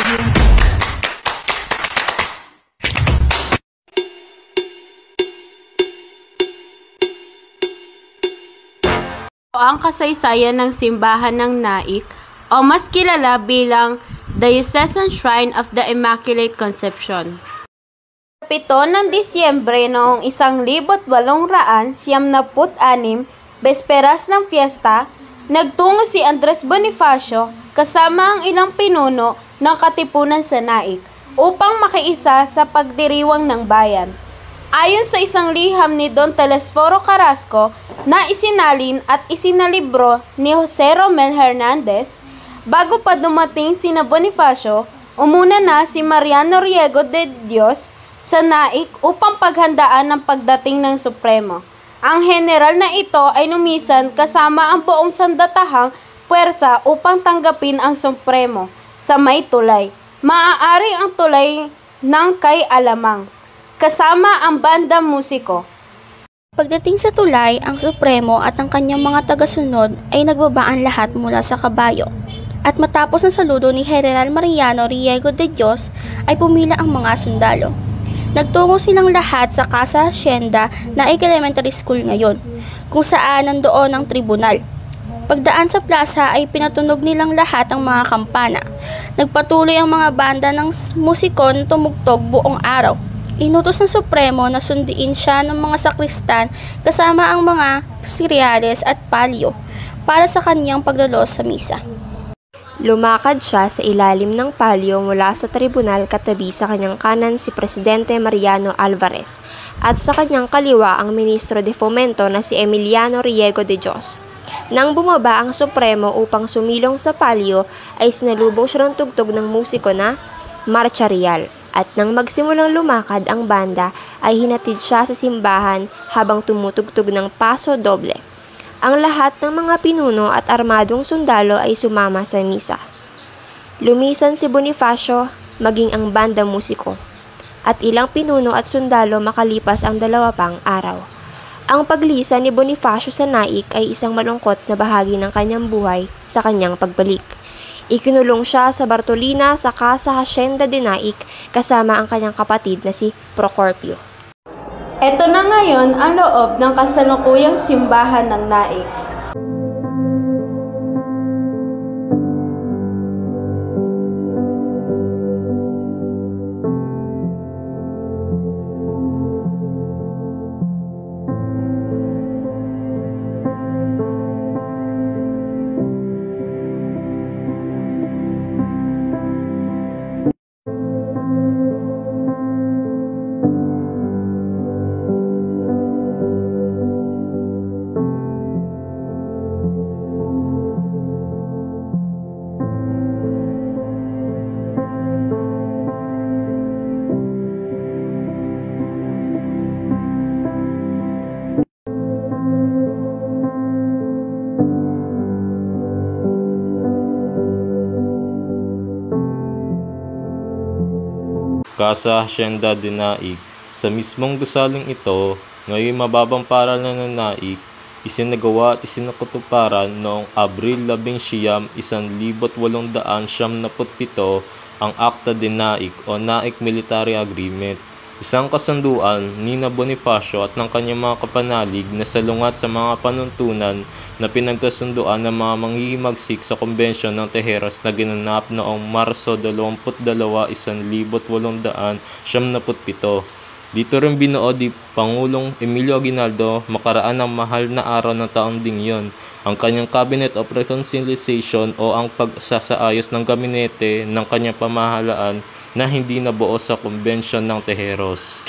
Ang kasaysayan ng simbahan ng Naik o mas kilala bilang Diocesan Shrine of the Immaculate Conception. 7 ng Disyembre noong 1896, besperas ng fiesta, nagtungo si Andres Bonifacio kasama ang ilang pinuno ng katipunan sa Naik upang makiisa sa pagdiriwang ng bayan. Ayon sa isang liham ni Don Telesforo Carrasco na isinalin at isinalibro ni Jose Romel Hernandez, bago pa dumating sina Bonifacio, umuna na si Mariano Riego de Dios sa Naik upang paghandaan ng pagdating ng Supremo. Ang general na ito ay lumisan kasama ang buong sandatahang puwersa upang tanggapin ang Supremo sa may tulay. Maaari ang tulay ng kay Alamang, kasama ang banda musiko. Pagdating sa tulay, ang Supremo at ang kanyang mga tagasunod ay nagbabaan lahat mula sa kabayo. At matapos ang saludo ni General Mariano Riego de Dios, ay pumila ang mga sundalo. Nagtungo silang lahat sa Casa Hacienda na elementary school ngayon, kung saan nandoon ang tribunal. Pagdaan sa plaza ay pinatunog nilang lahat ang mga kampana. Nagpatuloy ang mga banda ng musiko na tumugtog buong araw. Inutos ng Supremo na sundiin siya ng mga sakristan kasama ang mga siryales at palyo para sa kanyang pagdalos sa misa. Lumakad siya sa ilalim ng palyo mula sa tribunal, katabi sa kanyang kanan si Presidente Mariano Alvarez at sa kanyang kaliwa ang Ministro de Fomento na si Emiliano Riego de Dios. Nang bumaba ang Supremo upang sumilong sa palyo, ay sinalubong siya ng tugtog ng musiko na Marcha Real. At nang magsimulang lumakad ang banda, ay hinatid siya sa simbahan habang tumutugtog ng paso doble. Ang lahat ng mga pinuno at armadong sundalo ay sumama sa misa. Lumisan si Bonifacio, maging ang banda musiko, at ilang pinuno at sundalo makalipas ang 2 pang araw. Ang paglisan ni Bonifacio sa Naik ay isang malungkot na bahagi ng kanyang buhay sa kanyang pagbalik. Ikinulong siya sa Bartolina sa Casa Hacienda de Naik kasama ang kanyang kapatid na si Procorpio. Ito na ngayon ang loob ng kasalukuyang simbahan ng Naik. Casa Hacienda de Naik. Sa mismong gusaling ito, ngayon mababang paralan ng Naik, isinagawa at isinakutuparan noong Abril 11, 1877 ang Acta de Naik o Naik Military Agreement, isang kasunduan ni Bonifacio at ng kanyang mga kapanalig na salungat sa mga panuntunan na pinagkasunduan ng mga manghihimagsik sa Konbensyon ng Tejeras na ginanap noong Marso 22, 1877. Dito rin binuo ni Pangulong Emilio Aguinaldo makaraan ng mahal na araw ng taong ding yon ang kanyang Cabinet of Reconciliation o ang pagsasaayos ng gabinete ng kanyang pamahalaan na hindi nabuo sa Konbensyon ng Tejeros.